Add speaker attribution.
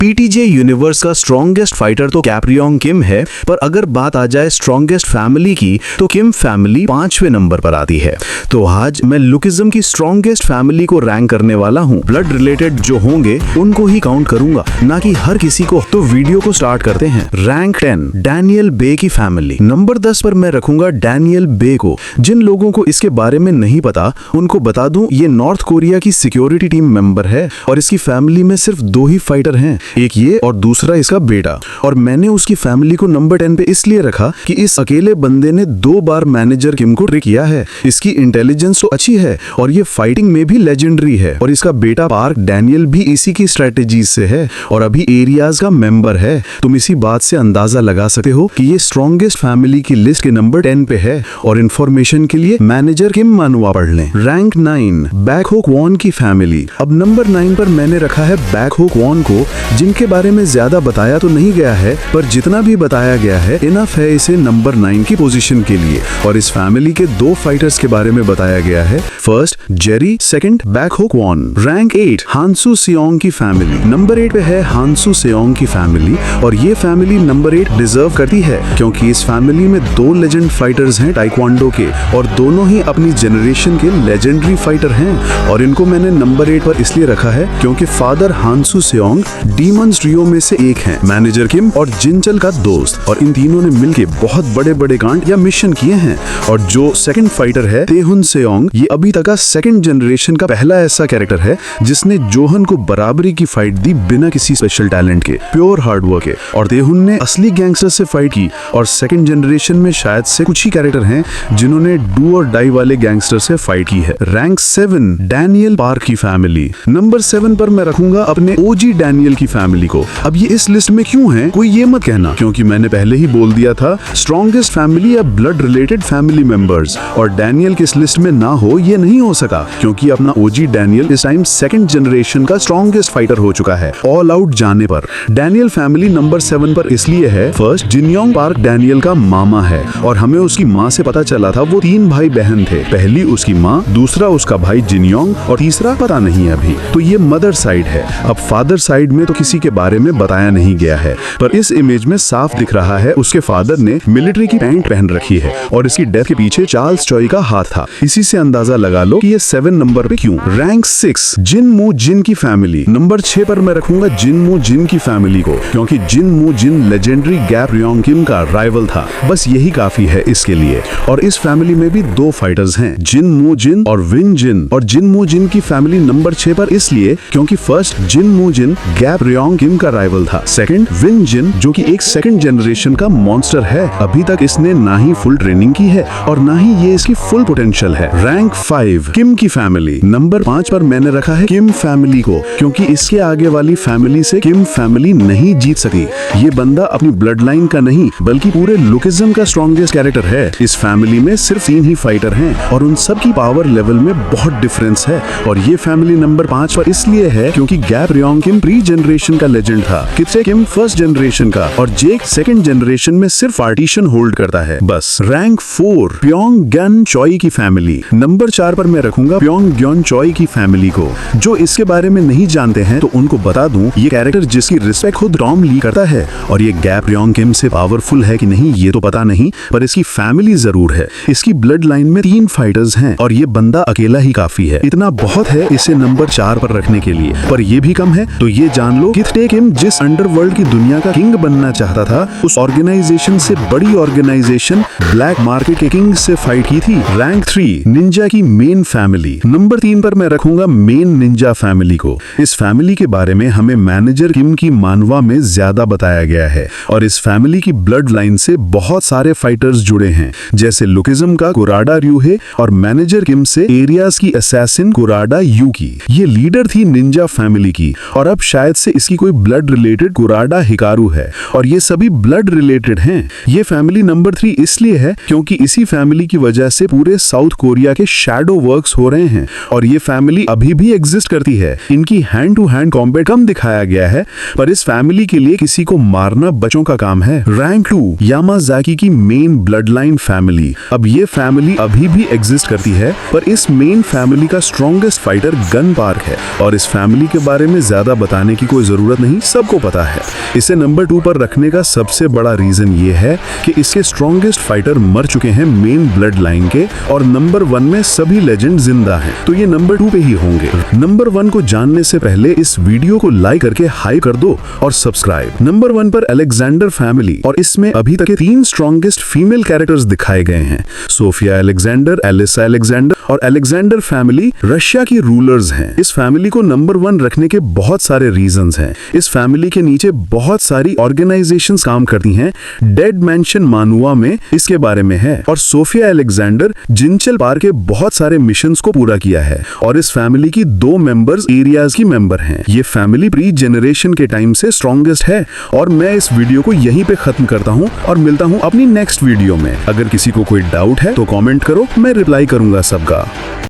Speaker 1: पीटीजे universe का strongest fighter तो कैप्रियन किम है, पर अगर बात आ जाए स्ट्रॉन्गेस्ट फैमिली की तो किम फैमिली 5वें नंबर पर आती है। तो आज मैं लुकिज्म की स्ट्रॉन्गेस्ट फैमिली को रैंक करने वाला हूँ। ब्लड रिलेटेड जो होंगे उनको ही काउंट करूंगा, ना कि हर किसी को। तो वीडियो को स्टार्ट करते हैं। रैंक 10, डैनियल बे की फैमिली। नंबर 10 पर मैं रखूंगा डैनियल बे को। जिन लोगों को इसके बारे में नहीं पता उनको बता दूं, ये नॉर्थ कोरिया की सिक्योरिटी टीम मेंबर है और इसकी फैमिली में सिर्फ 2 ही फाइटर हैं, एक ये और दूसरा इसका बेटा। और मैंने उसकी फैमिली को नंबर 10 पे इसलिए रखा कि इस अकेले बंदे ने 2 बार मैनेजर किम को ट्रिक किया है। इसकी इंटेलिजेंस तो अच्छी है और ये फाइटिंग में भी लेजेंडरी है। और इसका बेटा पार्क डैनियल भी इसी की स्ट्रेटेजी से है और अभी एरियाज का मेंबर है। तुम इसी बात से अंदाजा लगा सकते हो कि ये स्ट्रॉन्गेस्ट फैमिली की लिस्ट के नंबर 10 पे है। और इन्फॉर्मेशन के लिए मैनेजर किम मानुआ पढ़ लें। रैंक 9, बैकहो क्वॉन की फैमिली। अब नंबर 9 पर मैंने रखा है बैकहो क्वॉन को, जिनके बारे में ज्यादा बताया तो नहीं गया है, पर जितना भी बताया गया है इनफ है इसे नंबर 9 की पोजीशन के लिए। और इस फैमिली के 2 फाइटर्स के बारे में बताया गया है। First Jerry, second backhoe Kwon. Rank 8, हांसू सियोंग की फैमिली। नंबर 8 पे है हांसू सियोंग की फैमिली और ये फैमिली नंबर 8 डिजर्व करती है क्योंकि इस फैमिली में 2 लेजेंड फाइटर्स हैं टाइक्वांडो के और दोनों ही अपनी जनरेशन के लेजेंडरी फाइटर हैं। और इनको मैंने नंबर 8 पर इसलिए रखा है क्योंकि फादर हांसू सियोंग डीमंस ट्रियो में से एक हैं, मैनेजर किम और जिनचल का दोस्त। और इन तीनों ने मिलके बहुत बड़े बड़े कांड या मिशन किए हैं। और जो सेकंड फाइटर है तेहुन सेयोंग, ये अभी तक का सेकंड जनरेशन का पहला ऐसा कैरेक्टर है जिसने जोहन को बराबरी की फाइट दी बिना किसी स्पेशल टैलेंट के, प्योर हार्डवर्क के। और तेहुन ने असली गैंगस्टर से फाइट की और सेकंड जनरेशन में शायद से कुछ ही कैरेक्टर हैं जिन्होंने डू और डाई वाले गैंगस्टर से फाइट की है। रैंक 7, डैनियल पार्क की फैमिली। नंबर 7 पर मैं रखूंगा अपने ओजी डैनियल की फैमिली को। अब ये इस लिस्ट में क्यों है कोई ये मत कहना, क्योंकि मैंने पहले ही बोल दिया था स्ट्रॉन्गेस्ट फैमिली या ब्लड रिलेटेड फैमिली मेंबर्स, और डैनियल किस लिस्ट में ना हो ये नहीं हो सका क्योंकि अपना ओजी डैनियल इस टाइम सेकंड जनरेशन का स्ट्रॉन्गेस्ट फाइटर हो चुका है ऑल आउट जाने पर। डैनियल फैमिली नंबर 7 पर इसलिए है, फर्स्ट जिनयोंग पार्क डैनियल का मामा है और हमें उसकी माँ से पता चला था वो 3 भाई बहन थे, पहली उसकी माँ, दूसरा उसका भाई जिनयोंग और तीसरा पता नहीं अभी। तो ये मदर साइड है। अब फादर साइड में तो किसी के बारे में बताया नहीं गया है, पर इस इमेज में साफ दिख रहा है उसके फादर ने मिलिट्री की पैंट पहन रखी है और इसकी डेथ के पीछे चार्ल्स चॉय का हाथ था। इसी से अंदाजा लगा लो कि ये 7 नंबर पे क्यों। रैंक 6, जिन मू जिन की फैमिली। नंबर 6 पर मैं रखूंगा जिन मू जिन की फैमिली को क्योंकि जिन मू जिन लेजेंडरी कैप्रियन किम का राइवल था, बस यही काफी है इसके लिए। और इस फैमिली में भी 2 फाइटर्स हैं, जिन मू जिन और विन जिन। और जिन मू जिन की फैमिली नंबर 6 पर इसलिए क्योंकि फर्स्ट जिन मू जिन कैप्रियन किम का राइवल था, सेकंड विन जिन जो कि एक सेकंड जनरेशन का मॉन्स्टर है। अभी तक इसने ना ही फुल ट्रेनिंग की है और ना ही ये इसकी फुल पोटेंशियल है। रैंक 5, किम की फैमिली। नंबर 5 पर मैंने रखा है किम फैमिली को क्योंकि इसके आगे वाली फैमिली से किम फैमिली नहीं जीत सकी। ये बंदा अपनी ब्लड लाइन का नहीं बल्कि पूरे लुकिज्म का स्ट्रॉन्गेस्ट कैरेक्टर है। इस फैमिली में सिर्फ 3 ही फाइटर हैं और उन सब की पावर लेवल में बहुत डिफरेंस है। और ये फैमिली नंबर 5 पर इसलिए है क्योंकि कैप्रियन किम प्री जनरेशन का लेजेंड था, कित्से किम फर्स्ट जनरेशन का और जेक सेकंड जनरेशन में सिर्फ पार्टीशन होल्ड करता है बस। रैंक 4, प्योंग गन चॉय की फैमिली। नंबर 4 पर मैं रखूंगा प्योंग ग्योन चॉय की फैमिली को। जो इसके बारे में नहीं जानते हैं तो उनको बता दूं, ये कैरेक्टर जिसकी रिस्पेक्ट खुद टॉम ली करता है और ये कैप्रियन किम से पावरफुल है कि नहीं ये तो पता नहीं, पर इसकी फैमिली जरूर है। इसकी ब्लड लाइन में 3 फाइटर्स हैं और ये बंदा अकेला ही काफी है। इतना बहुत है इसे नंबर 4 पर रखने के लिए, पर ये भी कम है। तो ये जान लो कित्ते किम जिस अंडरवर्ल्ड की दुनिया का किंग बनना चाहता था, उस ऑर्गेनाइजेशन से बड़ी ऑर्गेनाइजेशन ब्लैक मार्केट के किंग से फाइट की थी। रैंक 3, निंजा की मेन फैमिली। नंबर 3 पर मैं रखूंगा मेन निंजा फैमिली को। इस फैमिली के बारे में हमें मैनेजर किम की मानवा में ज्यादा बताया गया है और इस फैमिली की ब्लड लाइन से बहुत सारे फाइटर्स जुड़े हैं, जैसे लुकिज्म का कुराडा ryuhei और मैनेजर किम से एरियाज की असैसिन कुराडा यूकी। ये लीडर थी निंजा फैमिली की और अब शायद से इसकी कोई ब्लड रिलेटेड कुराडा हिकारू है और ये सभी ब्लड रिलेटेड हैं। ये फैमिली नंबर 3 इसलिए है क्योंकि इसी फैमिली की वजह से पूरे साउथ कोरिया के शैडो वर्क्स हो रहे हैं और ये फैमिली अभी भी एग्जिस्ट करती है। इनकी हैंड टू हैंड कॉम्बैट कम दिखाया गया है, पर इस फैमिली के लिए किसी को मारना बच्चों का काम है। रैंक 2, यामाजाकी की मेन ब्लड लाइन फैमिली। अब ये फैमिली अभी भी एग्जिस्ट करती है, पर इस मेन फैमिली का स्ट्रॉन्गेस्ट फाइटर गन पार्क है और इस फैमिली के बारे में ज्यादा बताने की कोई
Speaker 2: जरूरत नहीं, सबको पता है। इसे नंबर 2 पर रखने का सबसे बड़ा रीजन ये है कि इसके स्ट्रॉन्गेस्ट फाइटर मर चुके हैं मेन ब्लड लाइन के, और नंबर 1 में सभी लेजेंड जिंदा हैं, तो ये नंबर 2 पे ही होंगे। नंबर 1 को जानने से पहले इस वीडियो को लाइक करके हाइप कर दो और सब्सक्राइब। नंबर 1 पर अलेक्जेंडर फैमिली, और इसमें अभी तक के 3 स्ट्रॉन्गेस्ट फीमेल कैरेक्टर्स दिखाए गए हैं। सोफिया अलेक्जेंडर, एलिसा अलेक्जेंडर और अलेक्जेंडर फैमिली रशिया की रूलर्स हैं। इस फैमिली को नंबर 1 रखने के बहुत सारे रीजंस हैं। इस फैमिली के नीचे बहुत सारी ऑर्गेनाइजेशंस काम करती हैं। डेड मैंशन मानुआ में इसके बारे में है, और सोफिया अलेक्जेंडर जिंचल पार के बहुत सारे मिशंस को पूरा किया है, और इस फैमिली की 2 मेंबर्स एरियाज की मेंबर हैं। ये फैमिली प्री जनरेशन के टाइम से स्ट्रॉन्गेस्ट है। और मैं इस वीडियो को यहीं पे खत्म करता हूं और मिलता हूं अपनी नेक्स्ट वीडियो में। अगर किसी को कोई डाउट है तो कमेंट करो, मैं रिप्लाई करूंगा सबका।